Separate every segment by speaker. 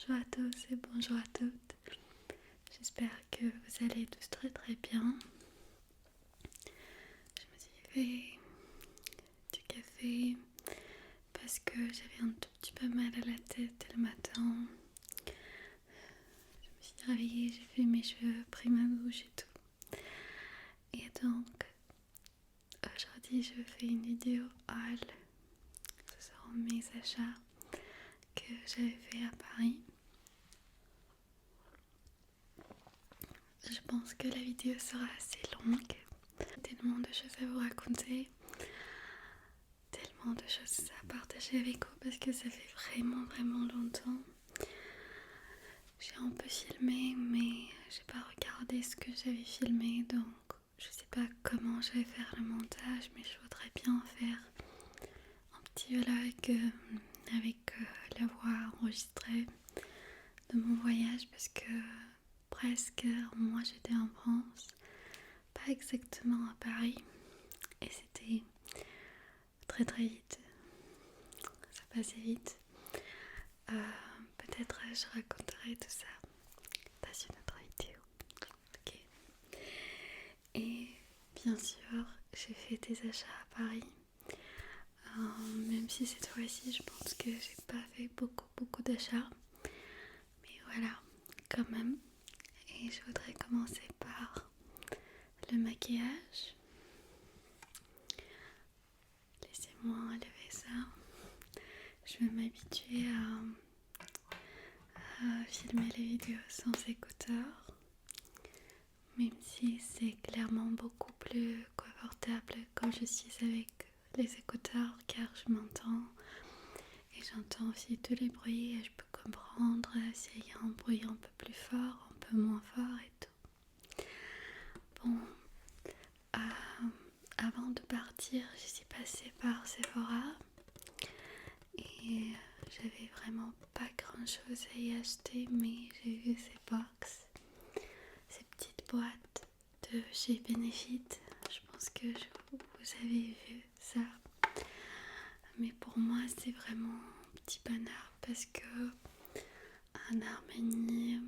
Speaker 1: Bonjour à tous et bonjour à toutes. J'espère que vous allez tous très très bien. Je me suis fait du café parce que j'avais un tout petit peu mal à la tête le matin. Je me suis réveillée, j'ai fait mes cheveux, pris ma douche et tout. Et donc, aujourd'hui je fais une vidéo haul. Ce seront mes achats que j'avais fait à Paris. Je pense que la vidéo sera assez longue. Tellement de choses à vous raconter. Tellement de choses à partager avec vous parce que ça fait vraiment longtemps. J'ai un peu filmé mais j'ai pas regardé ce que j'avais filmé, donc je sais pas comment je vais faire le montage, mais je voudrais bien faire un petit vlog avec la voix enregistrée de mon voyage parce que presque un mois j'étais en France, pas exactement à Paris, et c'était très vite, ça passait vite. Peut-être je raconterai tout ça dans une autre vidéo. Ok. Et bien sûr, j'ai fait des achats à Paris. Même si cette fois-ci, je pense que j'ai pas fait beaucoup d'achats. Mais voilà, quand même. Et je voudrais commencer par le maquillage. Laissez-moi enlever ça. Je vais m'habituer à filmer les vidéos sans écouteurs. Même si c'est clairement beaucoup plus confortable quand je suis avec les écouteurs, car je m'entends et j'entends aussi tous les bruits et je peux comprendre s'il y a un bruit un peu plus fort, un peu moins fort et tout. Bon, avant de partir, je suis passée par Sephora et j'avais vraiment pas grand chose à y acheter, mais j'ai vu ces box, ces petites boîtes de chez Benefit. Je pense que vous avez vu ça, mais pour moi c'est vraiment un petit bonheur parce que en Arménie,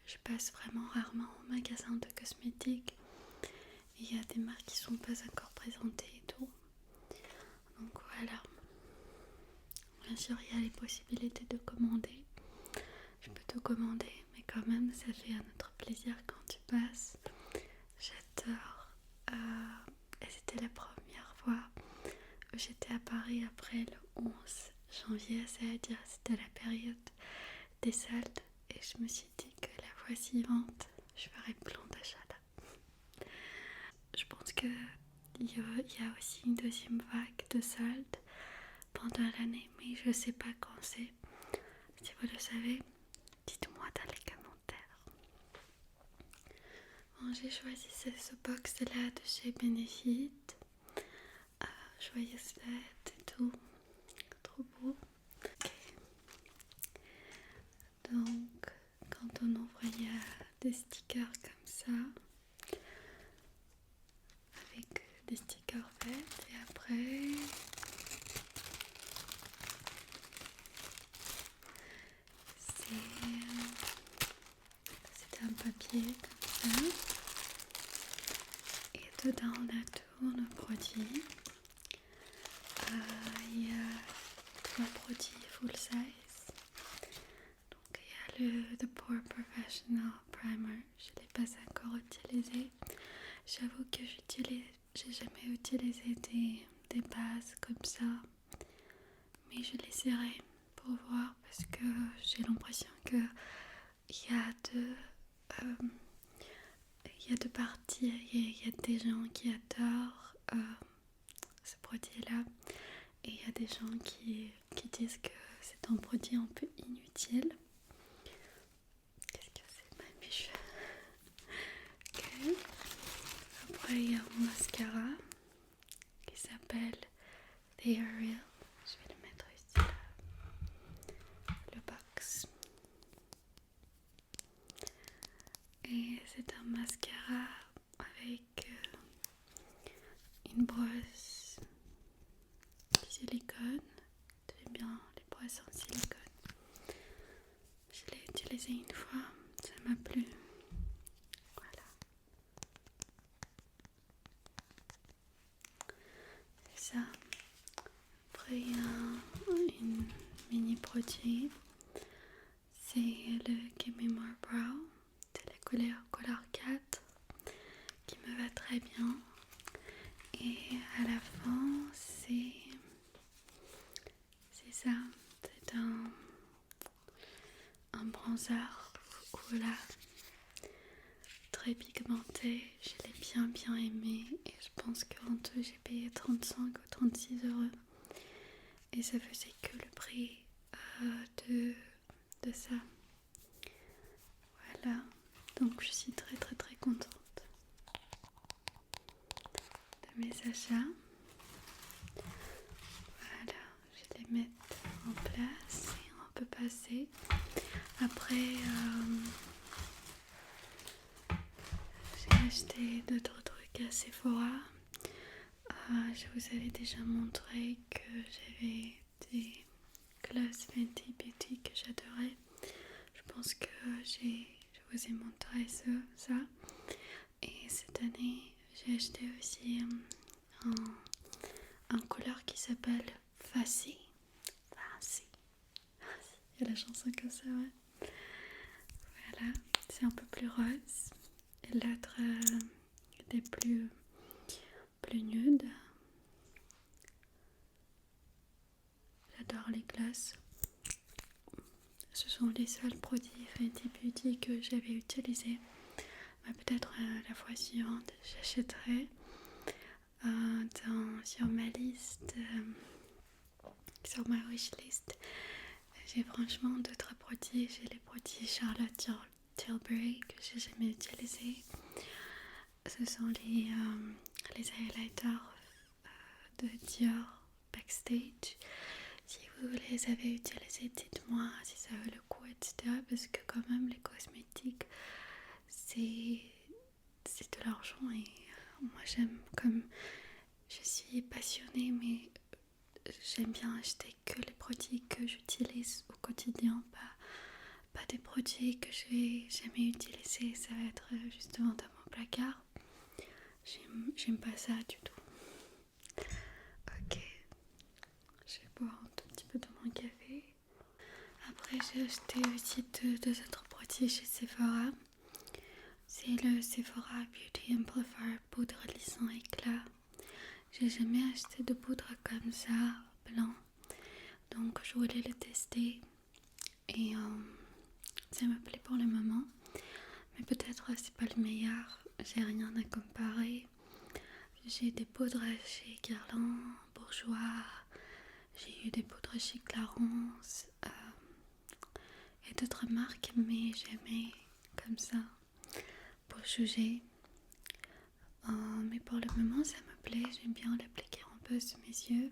Speaker 1: je passe vraiment rarement au magasin de cosmétiques. Il y a des marques qui sont pas encore présentées et tout, donc voilà. Bien sûr il y a les possibilités de commander, je peux tout commander, mais quand même ça fait un autre plaisir quand tu passes. J'adore. Et c'était la première fois où j'étais à Paris après le 11 janvier, c'est-à-dire c'était la période des soldes, et je me suis dit que la fois suivante je ferai plein d'achats là. Je pense qu'il y a aussi une deuxième vague de soldes pendant l'année, mais je sais pas quand c'est. Si vous le savez, dites-moi dans les commentaires. Bon, j'ai choisi ce box là de chez Benefit. Joyeuse fête et tout, trop beau. Okay. Donc quand on ouvre, il y a des stickers comme ça avec des stickers fêtes, et après c'est un papier comme ça, et dedans on a tous nos produits. Il y a 3 produits full size. Donc il y a le The Pore Professional Primer, je ne l'ai pas encore utilisé. J'avoue que j'ai jamais utilisé des bases comme ça, mais je l'essaierai pour voir parce que j'ai l'impression que il y a deux parties. Il y a des gens qui adorent ce produit-là, et il y a des gens qui disent que c'est un produit un peu inutile. Qu'est-ce que c'est, ma biche? Ok. Après il y a un mascara qui s'appelle The Ariel. Je vais le mettre ici là. Le box. Et c'est un mascara avec une brosse de silicone. J'aime bien les brosses en silicone. montrer une mini produit. C'est le Give Me More Brow de la couleur 4 qui me va très bien. Et à la fin, c'est ça. C'est un bronzer voilà, très pigmenté. Je l'ai bien aimé et je pense qu'en tout j'ai payé 35 ou 36 euros et ça faisait que le prix de ça. Voilà, donc je suis très contente de mes achats. Voilà, je vais les mettre en place et on peut passer. Après, j'ai acheté d'autres trucs à Sephora. Je vous avais déjà montré que j'avais des glosses Fenty Beauty que j'adorais. Je pense que je vous ai montré ça. Et cette année, j'ai acheté aussi un couleur qui s'appelle Fancy. Il y a la chanson comme ça, ouais. Voilà, c'est un peu plus rose. Et l'autre était plus nude. J'adore les glosses. Ce sont les seuls produits Fenty Beauty que j'avais utilisés. Mais peut-être la fois suivante, j'achèterai sur ma liste, sur ma wishlist. J'ai franchement d'autres produits. J'ai les produits Charlotte Tilbury que j'ai jamais utilisés. Ce sont les highlighters de Dior Backstage. Si vous les avez utilisés, dites-moi si ça vaut le coup, etc. Parce que quand même les cosmétiques, c'est de l'argent et moi j'aime, comme je suis passionnée, mais j'aime bien acheter que les produits que j'utilise au quotidien, pas des produits que j'ai jamais utilisés. Ça va être justement dans mon placard. J'aime pas ça du tout. Ok, je vais boire un tout petit peu de mon café. Après j'ai acheté aussi deux autres produits chez Sephora. C'est le Sephora Beauty Amplifier poudre lissant éclat. J'ai jamais acheté de poudre comme ça, blanc. Donc je voulais le tester et ça me plaît pour le moment. Mais peut-être c'est pas le meilleur. J'ai rien à comparer. J'ai des poudres chez Guerlain, Bourjois. J'ai eu des poudres chez Clarence et d'autres marques, mais jamais comme ça pour juger. Mais pour le moment ça me plaît, j'aime bien l'appliquer un peu sur mes yeux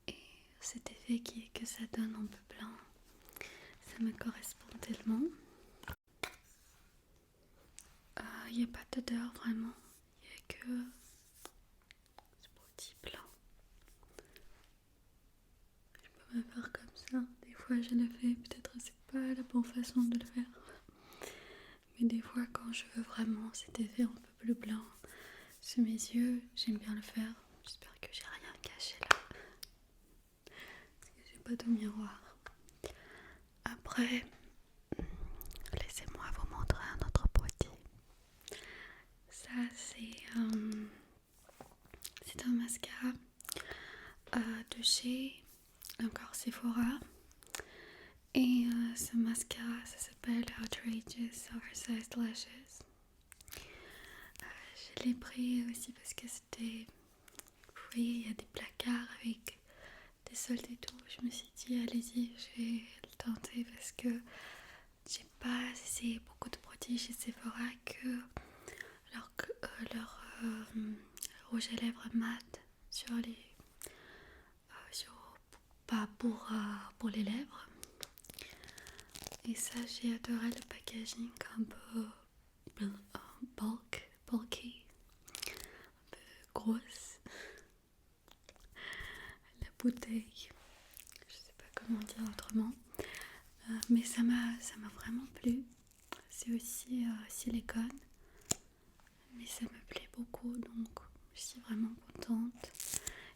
Speaker 1: et cet effet que ça donne un peu blanc, ça me correspond tellement. Il n'y a pas d'odeur vraiment, il n'y a que ce produit blanc. Je peux me faire comme ça, des fois je le fais, peut-être c'est pas la bonne façon de le faire. Mais des fois quand je veux vraiment cet effet un peu plus blanc sur mes yeux, j'aime bien le faire. J'espère que j'ai rien caché là. Parce que j'ai pas de miroir. Après, laissez-moi vous montrer un autre produit. Ça c'est un mascara de chez encore Sephora. Et ce mascara, ça s'appelle Outrageous Oversized Lashes. Je l'ai pris aussi parce que c'était... Vous voyez, il y a des placards avec des soldes et tout. Je me suis dit, allez-y, je vais le tenter parce que j'ai pas essayé beaucoup de produits chez Sephora que leur rouge à lèvres mat sur les... pas pour les lèvres. Et ça, j'ai adoré le packaging un peu bulky, un peu grosse. La bouteille, je sais pas comment dire autrement, mais ça m'a vraiment plu. C'est aussi silicone, mais ça me plaît beaucoup, donc je suis vraiment contente.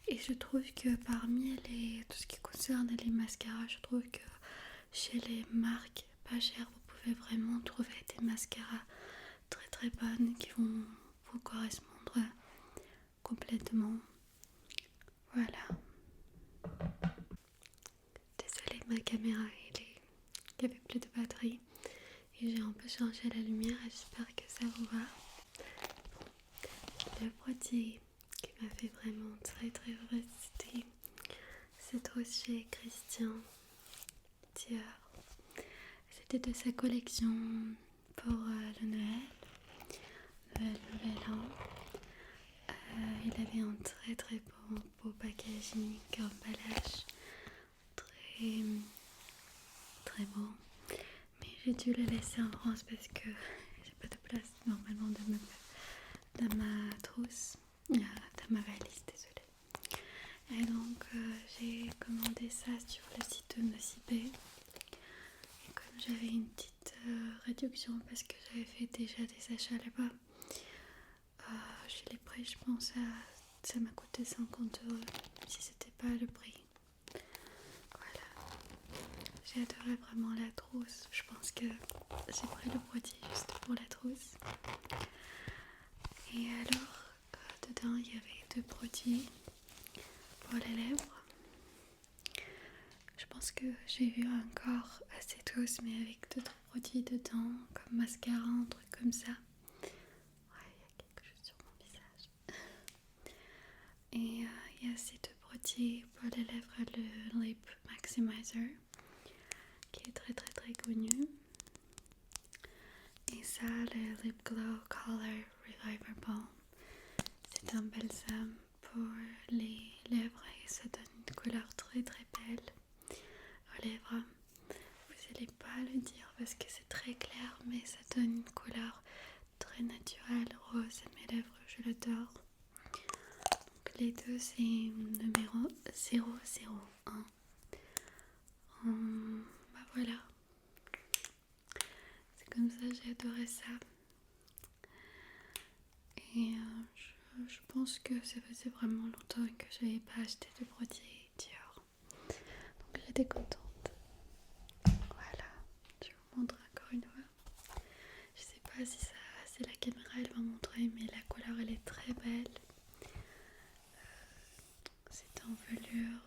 Speaker 1: Et je trouve que parmi tout ce qui concerne les mascaras, je trouve que chez les marques pas chères, vous pouvez vraiment trouver des mascaras très très bonnes qui vont vous correspondre complètement. Voilà. Désolée, ma caméra, il n'y avait plus de batterie et j'ai un peu changé la lumière et j'espère que ça vous va. Le produit qui m'a fait vraiment très très heureuse, c'est trop chez Christian Dior. C'était de sa collection pour le Nouvel An. Il avait un très très beau packaging, emballage très très beau. Mais j'ai dû le laisser en France parce que j'ai pas de place normalement dans ma trousse, dans ma valise, désolée. Et donc j'ai commandé ça sur le site de Nocibé. Et comme j'avais une petite réduction parce que j'avais fait déjà des achats là-bas, je l'ai pris, je pense ça m'a coûté 50 €, si c'était pas le prix. Voilà, j'ai adoré vraiment la trousse. Je pense que j'ai pris le produit juste pour la trousse. Et alors, dedans il y avait 2 produits pour les lèvres. Je pense que j'ai vu encore assez tous, mais avec d'autres produits dedans, comme mascara, un truc comme ça. Ouais, il y a quelque chose sur mon visage. Et il y a ces 2 produits pour les lèvres, le Lip Maximizer, qui est très très très connu. Et ça, le Lip Glow Color Reviver Balm. C'est un balsam pour les lèvres et ça donne une couleur très très belle aux lèvres. Vous n'allez pas le dire parce que c'est très clair, mais ça donne une couleur très naturelle, rose à mes lèvres, je l'adore. Donc les deux, c'est numéro 001. Bah voilà, c'est comme ça, j'ai adoré ça. Et je pense que ça faisait vraiment longtemps que je n'avais pas acheté de produits Dior. Donc j'étais contente. Voilà, je vous montre encore une fois. Je sais pas si la caméra elle va montrer, mais la couleur elle est très belle. C'est en velours.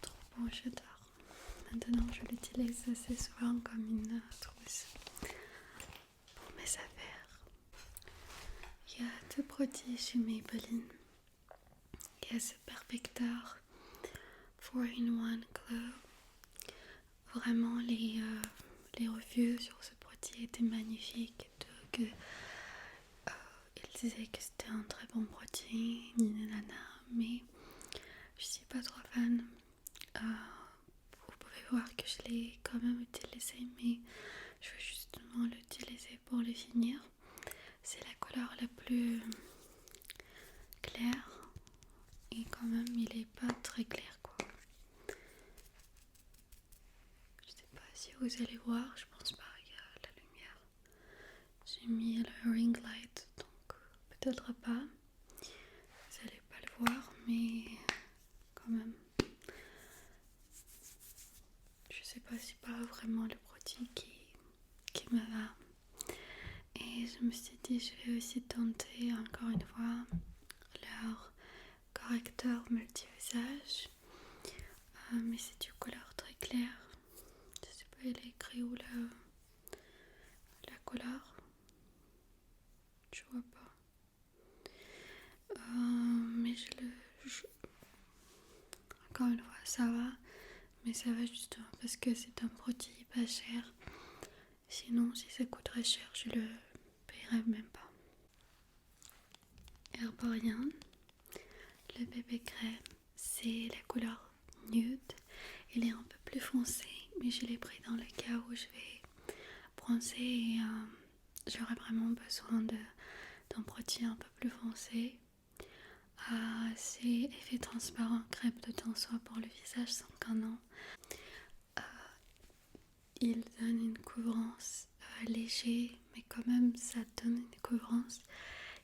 Speaker 1: Trop beau, j'adore. Maintenant je l'utilise assez souvent comme une trousse pour mes affaires. Il y a 2 produits chez Maybelline. Il y a ce Perfector 4-in-1 Glow. Vraiment les reviews sur ce produit étaient magnifiques. Donc ils disaient que c'était un très bon produit, mais je suis pas trop fan. Vous pouvez voir que je l'ai quand même utilisé, mais je veux justement l'utiliser pour le finir. C'est la couleur la plus claire et quand même il est pas très clair quoi. Je sais pas si vous allez voir, je pense pas, il y a la lumière. J'ai mis le ring light, donc peut-être pas. Vous allez pas le voir, mais quand même. Je sais pas si c'est pas vraiment le produit qui me va. Et je me suis dit, je vais aussi tenter encore une fois leur correcteur multi-visage. Mais c'est du couleur très claire. Je sais pas, il est écrit où la couleur. Je vois pas. Mais encore une fois, ça va. Mais ça va justement parce que c'est un produit pas cher. Sinon, si ça coûterait cher, je le paierais même pas. Herborian, le bébé crème, c'est la couleur nude. Il est un peu plus foncé, mais je l'ai pris dans le cas où je vais bronzer et j'aurais vraiment besoin d'un produit un peu plus foncé. C'est effet transparent, crème de teint soie pour le visage sans canon. Il donne une couvrance léger, mais quand même ça donne une couvrance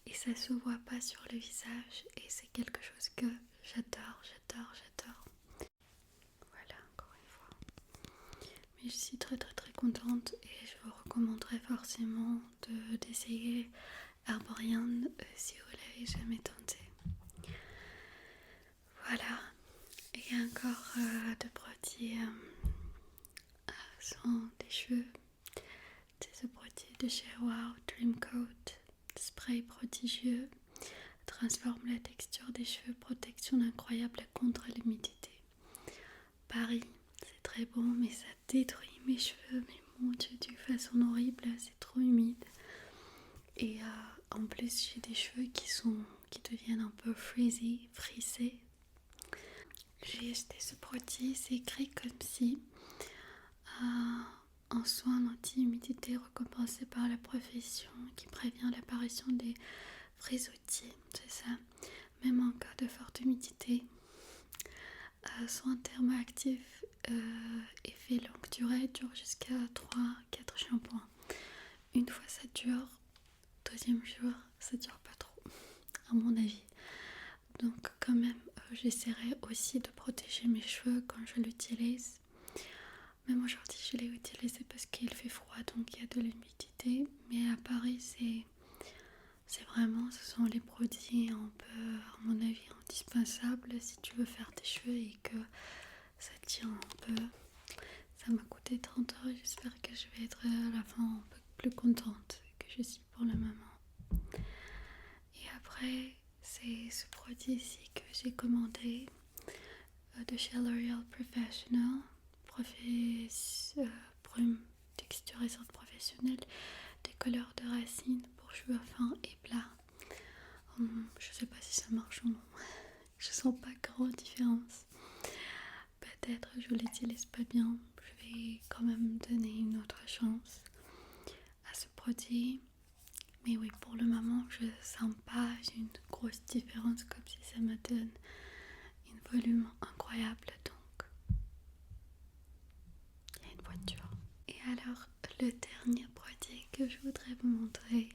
Speaker 1: et ça se voit pas sur le visage et c'est quelque chose que j'adore. Voilà, encore une fois. Mais je suis très contente et je vous recommanderais forcément d'essayer Herborian si vous l'avez jamais tenté. Voilà, et encore de produits sont des cheveux. C'est ce produit de chez Wow Dream Coat, spray prodigieux, transforme la texture des cheveux, protection incroyable contre l'humidité. Paris, c'est très bon, mais ça détruit mes cheveux, mais mon Dieu, d'une façon horrible, c'est trop humide. Et en plus, j'ai des cheveux qui deviennent un peu frissés. J'ai acheté ce produit, c'est écrit comme si un soin anti-humidité récompensé par la profession qui prévient l'apparition des frisottis, c'est ça, même en cas de forte humidité. Soin thermoactif, effet longue durée, dure jusqu'à 3-4 shampoings. Une fois ça dure, deuxième jour ça dure pas trop, à mon avis. Donc quand même, j'essaierai aussi de protéger mes cheveux quand je l'utilise. Même aujourd'hui, je l'ai utilisé parce qu'il fait froid, donc il y a de l'humidité. Mais à Paris, c'est vraiment, ce sont les produits un peu, à mon avis, indispensables si tu veux faire tes cheveux et que ça tient un peu. Ça m'a coûté 30 €, j'espère que je vais être à la fin un peu plus contente que je suis pour le moment. Et après, c'est ce produit-ci que j'ai commandé de chez L'Oréal Professionnel, brume texturisante professionnelle, des couleurs de racines pour cheveux fins et plats. Je sais pas si ça marche ou non, je sens pas grande différence. Peut-être je l'utilise pas bien, je vais quand même donner une autre chance à ce produit. Mais oui, pour le moment, je sens pas une grosse différence, comme si ça me donne un volume incroyable. Donc, il y a une voiture. Et alors, le dernier produit que je voudrais vous montrer,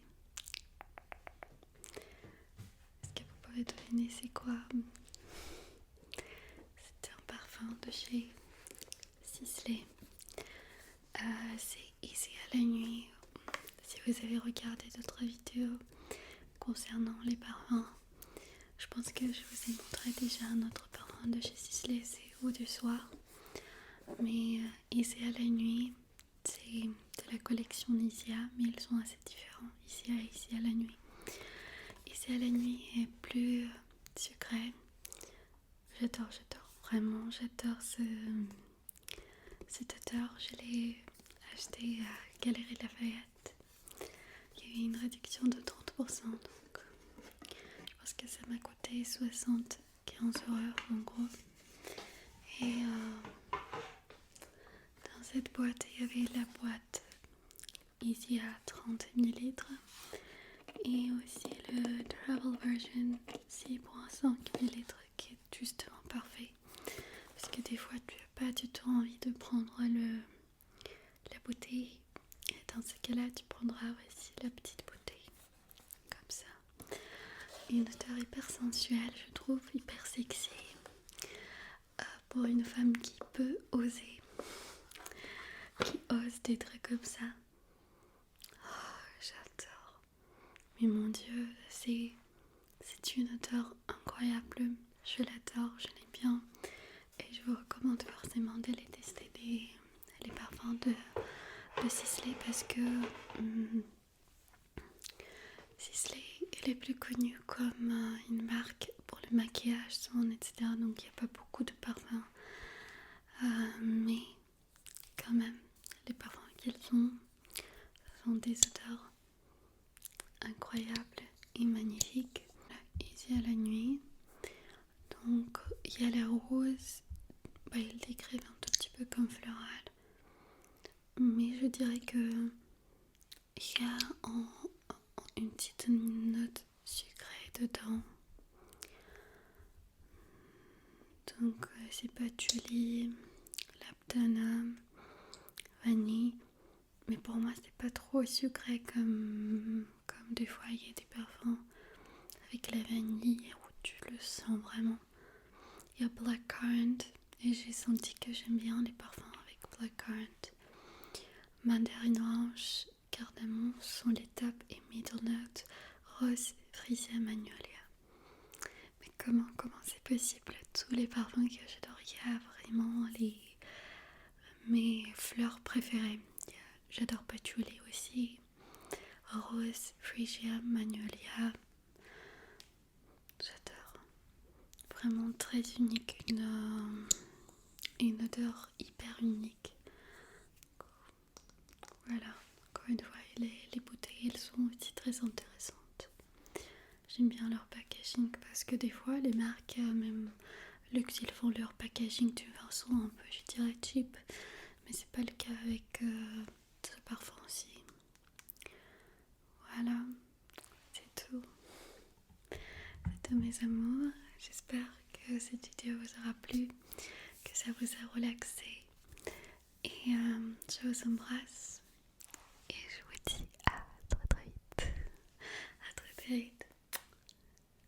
Speaker 1: est-ce que vous pouvez deviner c'est quoi? C'est un parfum de chez Sisley. C'est Easy à la nuit. Si vous avez regardé d'autres vidéos concernant les parfums, je pense que je vous ai montré déjà un autre parfum de chez Sisley, c'est Eau du soir. Mais Easy à la nuit, c'est de la collection Isia, mais ils sont assez différents, Isia et Easy à la nuit. Easy à la nuit est plus sucré. J'adore, vraiment, j'adore cette odeur. Je l'ai acheté à Galeries Lafayette. Il y a eu une réduction de 30%, donc je pense que ça m'a coûté 75 € en gros. Et dans cette boîte, il y avait la boîte Easy à 30 ml et aussi le Travel Version 6,5 ml qui est justement parfait. Parce que des fois, tu n'as pas du tout envie de prendre la bouteille. Et dans ce cas-là, tu prendras aussi la petite bouteille. Comme ça. Une odeur hyper sensuelle, je trouve, hyper sexy. Pour une femme qui peut oser. Qui ose des trucs comme ça. Oh, j'adore. Mais mon Dieu, c'est une odeur incroyable. Je l'adore, je l'aime bien. Et je vous recommande forcément de les tester, les parfums de Sisley, parce que Sisley elle est plus connue comme une marque pour le maquillage, soin, etc. Donc il n'y a pas beaucoup de parfums. Mais quand même, les parfums qu'ils ont sont des odeurs incroyables et magnifiques. Ici à la nuit, donc il y a la rose, ils décrivent un tout petit peu comme floral, mais je dirais que il y a une petite note sucrée dedans. Donc c'est patchouli, labdanum, vanille, mais pour moi c'est pas trop sucré comme des fois il y a des parfums avec la vanille où tu le sens vraiment. Il y a Blackcurrant et j'ai senti que j'aime bien les parfums avec Blackcurrant. Mandarine orange, cardamome sont les top et middle notes, rose, freesia, magnolia. Mais comment c'est possible? Tous les parfums que j'adore, il y a vraiment mes fleurs préférées. J'adore patchouli aussi, rose, freesia, magnolia. J'adore. Vraiment très unique, une odeur hyper unique. Voilà, encore une fois, les bouteilles elles sont aussi très intéressantes. J'aime bien leur packaging parce que des fois les marques, même luxe, ils font leur packaging d'une façon un peu, je dirais, cheap, mais c'est pas le cas avec ce parfum aussi. Voilà, c'est tout. C'est tout mes amours. J'espère que cette vidéo vous aura plu, que ça vous a relaxé. Et je vous embrasse. Et je vous dis à très vite. À très vite.